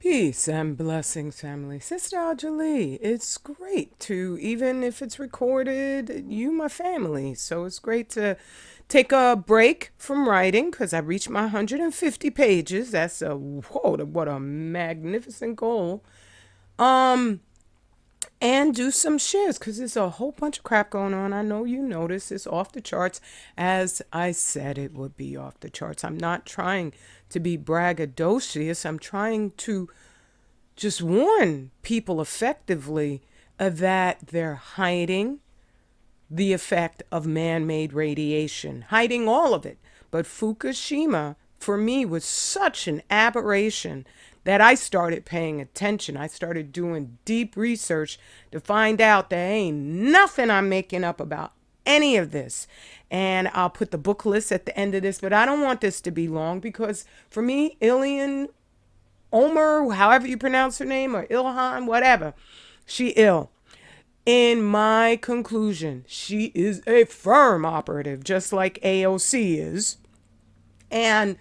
Peace and blessings, family. Sister Ajalee, it's great to, even if it's recorded, you my family. So it's great to take a break from writing because I reached my 150 pages. That's whoa, what a magnificent goal. Um, and do some shares because there's a whole bunch of crap going on. I know you notice it's off the charts, as I said it would be off the charts. I'm not trying to be braggadocious. I'm trying to just warn people effectively that they're hiding the effect of man made radiation, hiding all of it. But Fukushima, for me, was such an aberration that I started paying attention. I started doing deep research to find out there ain't nothing I'm making up about any of this. And I'll put the book list at the end of this, but I don't want this to be long because for me, Ilian Omer, however you pronounce her name, or Ilhan, whatever, she ill. In my conclusion, she is a firm operative, just like AOC is. And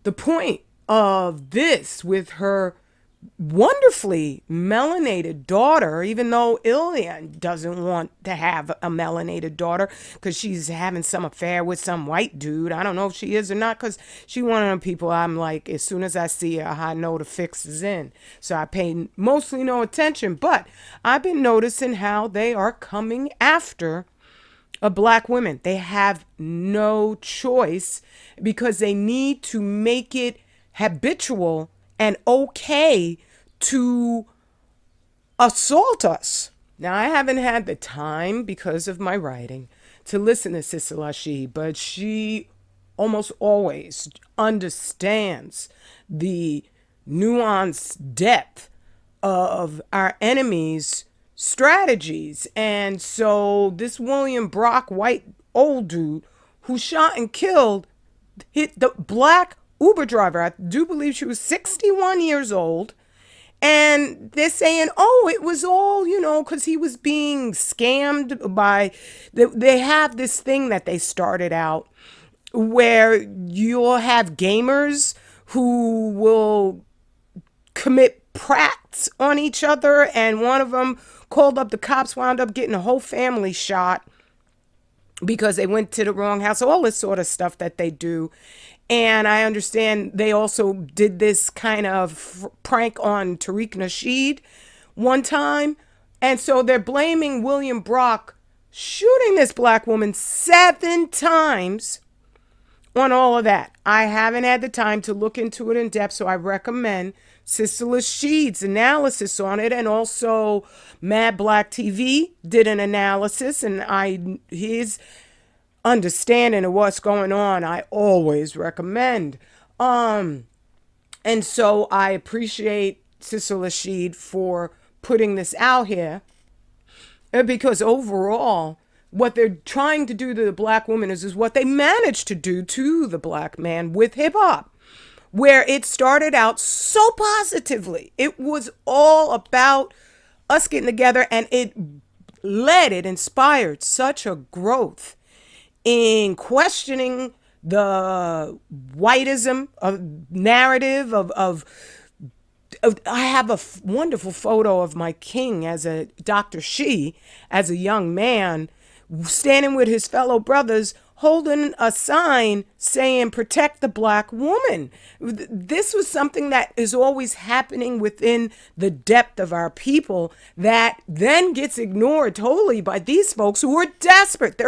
the point of this with her wonderfully melanated daughter, even though Ilian doesn't want to have a melanated daughter because she's having some affair with some white dude. I don't know if she is or not because she one of them people I'm like, as soon as I see her, I know the fix is in. So I pay mostly no attention. But I've been noticing how they are coming after black women. They have no choice because they need to make it habitual and okay to assault us. Now, I haven't had the time because of my writing to listen to Sister Lashi, but she almost always understands the nuanced depth of our enemies' strategies. And so this William Brock, white old dude who shot and killed hit the black Uber driver. I do believe she was 61 years old. And they're saying, oh, it was all, because he was being scammed by, they have this thing that they started out where you'll have gamers who will commit prats on each other. And one of them called up the cops, wound up getting a whole family shot because they went to the wrong house, all this sort of stuff that they do. And I understand they also did this kind of prank on Tariq Nasheed one time. And so they're blaming William Brock shooting this black woman 7 times on all of that. I haven't had the time to look into it in depth, so I recommend Sister Lasheed's analysis on it, and also Mad Black TV did an analysis, and his understanding of what's going on, I always recommend. And so I appreciate Sister Lasheed for putting this out here because overall, what they're trying to do to the black woman is what they managed to do to the black man with hip hop, where it started out so positively. It was all about us getting together, and it inspired such a growth in questioning the whiteism of narrative of I have a wonderful photo of my king as a Dr. Shi as a young man standing with his fellow brothers holding a sign saying protect the black woman. This was something that is always happening within the depth of our people that then gets ignored totally by these folks who are desperate.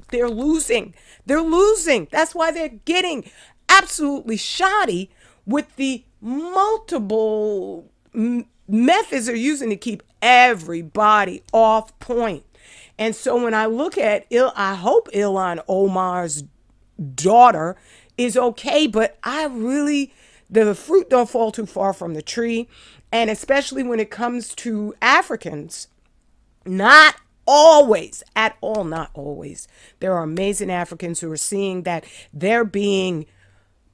They're losing. They're losing. That's why they're getting absolutely shoddy with the multiple methods they're using to keep everybody off point. And so when I look at I hope Ilhan Omar's daughter is okay, but the fruit don't fall too far from the tree. And especially when it comes to Africans, not always, at all, not always. There are amazing Africans who are seeing that they're being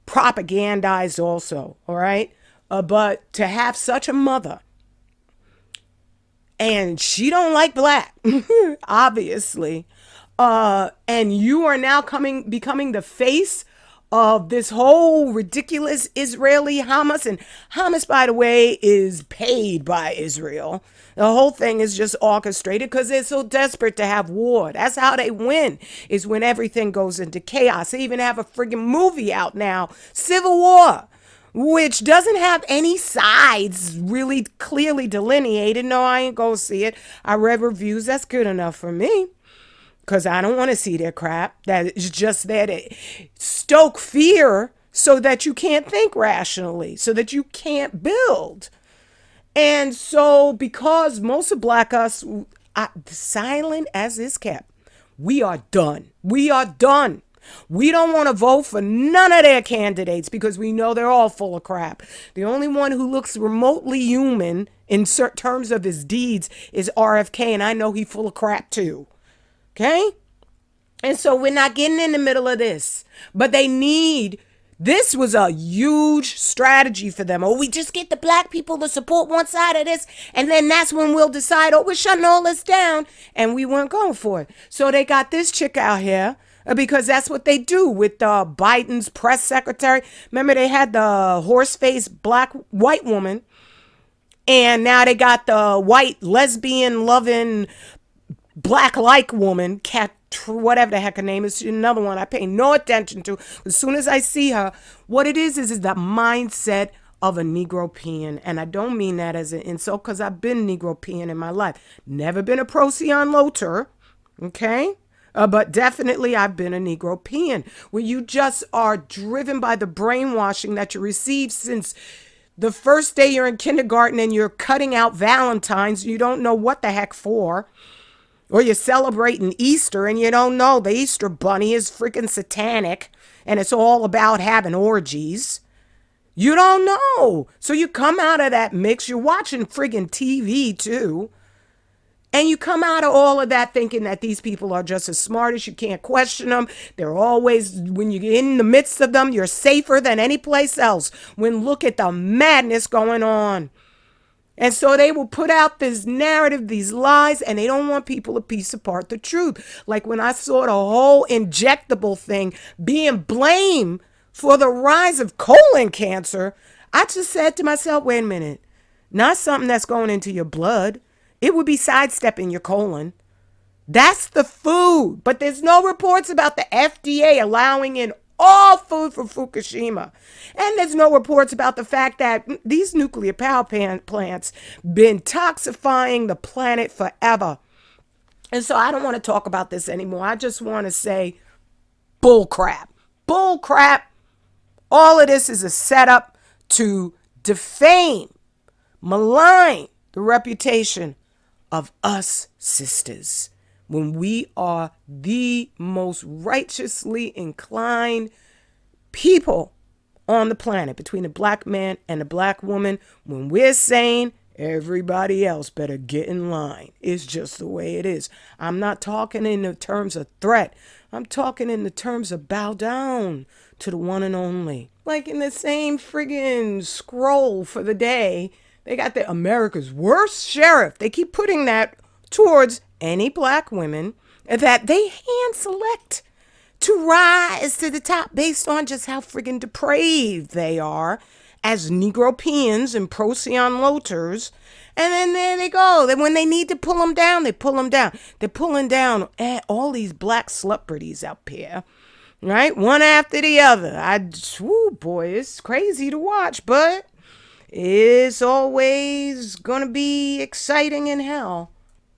propagandized also, all right? But to have such a mother, and she don't like black, obviously, and you are now becoming the face of this whole ridiculous Israeli Hamas. And Hamas, by the way, is paid by Israel. The whole thing is just orchestrated because they're so desperate to have war. That's how they win, is when everything goes into chaos. They even have a friggin' movie out now, Civil War, which doesn't have any sides really clearly delineated. No, I ain't gonna see it. I read reviews. That's good enough for me because I don't want to see their crap. That is just there to stoke fear so that you can't think rationally, so that you can't build. And so, because most of Black us, silent as is kept, we are done. We are done. We don't want to vote for none of their candidates because we know they're all full of crap. The only one who looks remotely human in terms of his deeds is RFK, and I know he's full of crap too. Okay? And so we're not getting in the middle of this. But this was a huge strategy for them. Oh, we just get the black people to support one side of this, and then that's when we'll decide, oh, we're shutting all this down. And we weren't going for it. So they got this chick out here because that's what they do with Biden's press secretary. Remember, they had the horse-faced white woman, and now they got the white lesbian-loving black-like woman, whatever the heck her name is, another one I pay no attention to. As soon as I see her, what it is the mindset of a Negro-pean. And I don't mean that as an insult because I've been Negro-pean in my life. Never been a Procyon Loter, okay? But definitely I've been a Negro-pean, where you just are driven by the brainwashing that you received since the first day you're in kindergarten and you're cutting out Valentine's. You don't know what the heck for. Or you're celebrating Easter and you don't know the Easter bunny is freaking satanic and it's all about having orgies. You don't know. So you come out of that mix. You're watching friggin' TV too. And you come out of all of that thinking that these people are just as smart as you, can't question them. They're always, when you're in the midst of them, you're safer than any place else. When look at the madness going on. And so they will put out this narrative, these lies, and they don't want people to piece apart the truth. Like when I saw the whole injectable thing being blamed for the rise of colon cancer, I just said to myself, wait a minute, not something that's going into your blood. It would be sidestepping your colon. That's the food. But there's no reports about the FDA allowing in all food from Fukushima. And there's no reports about the fact that these nuclear power plants been toxifying the planet forever. And so I don't want to talk about this anymore. I just want to say bull crap. Bull crap. All of this is a setup to defame, malign the reputation of us sisters, when we are the most righteously inclined people on the planet, between the black man and the black woman, when we're saying everybody else better get in line. It's just the way it is. I'm not talking in the terms of threat. I'm talking in the terms of bow down to the one and only. Like in the same friggin' scroll for the day, they got the America's worst sheriff. They keep putting that towards any black women that they hand select to rise to the top based on just how friggin' depraved they are as Negropeans and Procyon Loters. And then there they go. Then when they need to pull them down, they pull them down. They're pulling down all these black celebrities out here, right? One after the other. Boy, it's crazy to watch, but it's always gonna be exciting in hell.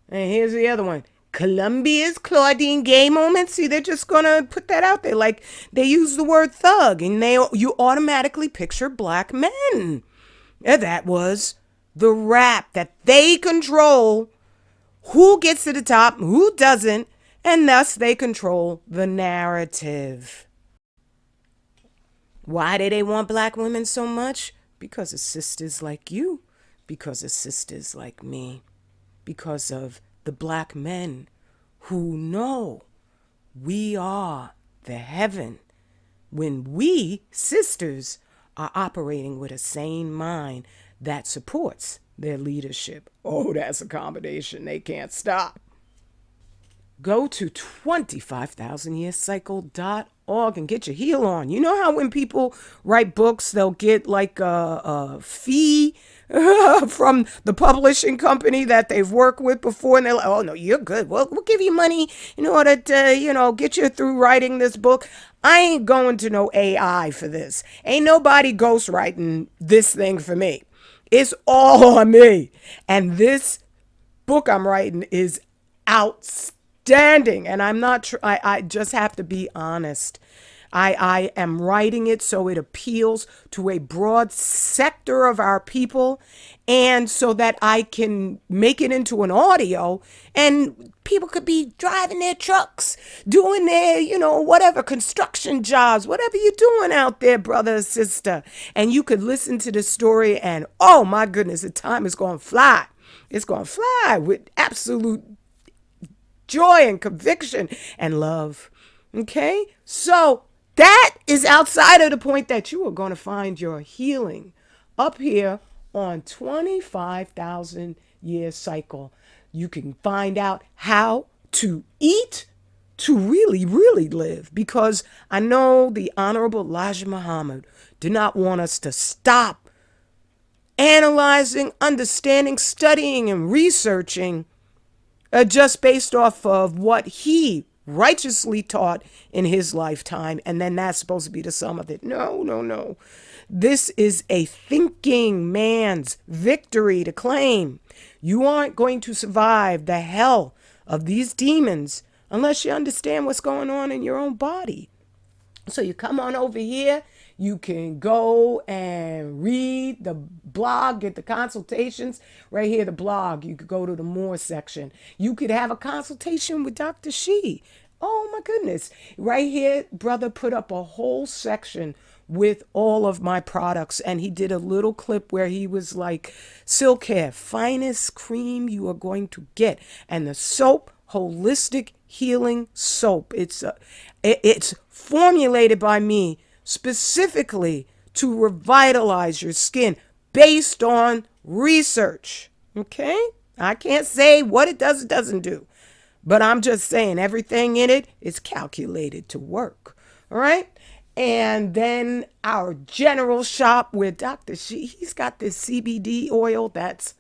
And here's the other one. Columbia's Claudine Gay moment. See, they're just gonna put that out there. Like they use the word thug and you automatically picture black men. And that was the rap that they control who gets to the top, who doesn't, and thus they control the narrative. Why do they want black women so much? Because of sisters like you, because of sisters like me, because of the black men who know we are the heaven when we, sisters, are operating with a sane mind that supports their leadership. Oh, that's a combination they can't stop. Go to 25000yearcycle.org org and get your heel on. You know how when people write books, they'll get like a fee from the publishing company that they've worked with before, and they're like, "Oh no, you're good. We'll give you money in order to, get you through writing this book." I ain't going to no AI for this. Ain't nobody ghostwriting this thing for me. It's all on me. And this book I'm writing is outstanding. And I'm not, I just have to be honest. I am writing it so it appeals to a broad sector of our people, and so that I can make it into an audio and people could be driving their trucks, doing their, whatever construction jobs, whatever you're doing out there, brother or sister. And you could listen to the story and, oh my goodness, the time is going to fly. It's going to fly with absolute joy and conviction and love. Okay? So that is outside of the point that you are going to find your healing up here on 25,000 year cycle. You can find out how to eat to really, really live, because I know the Honorable Elijah Muhammad did not want us to stop analyzing, understanding, studying, and researching just based off of what he righteously taught in his lifetime, and then that's supposed to be the sum of it. No, no, no. This is a thinking man's victory to claim. You aren't going to survive the hell of these demons unless you understand what's going on in your own body. So you come on over here. You can go and read the blog, get the consultations. Right here, the blog. You could go to the more section. You could have a consultation with Dr. She. Oh my goodness. Right here, brother put up a whole section with all of my products, and he did a little clip where he was like, Silk Hair, finest cream you are going to get. And the soap, holistic healing soap. It's formulated by me specifically to revitalize your skin based on research. Okay? I can't say what it does, it doesn't do. But I'm just saying everything in it is calculated to work. All right? And then our general shop where Dr. He's got this CBD oil that's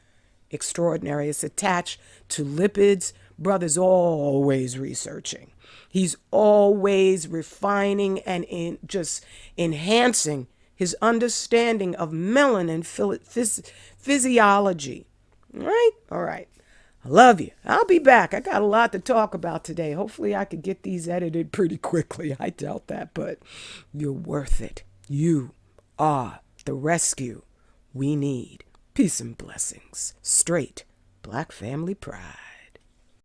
extraordinary. It's attached to lipids. Brother's always researching. He's always refining and just enhancing his understanding of melanin physiology. All right? All right. I love you. I'll be back. I got a lot to talk about today. Hopefully I could get these edited pretty quickly. I doubt that, but you're worth it. You are the rescue we need. Peace and blessings. Straight Black family pride.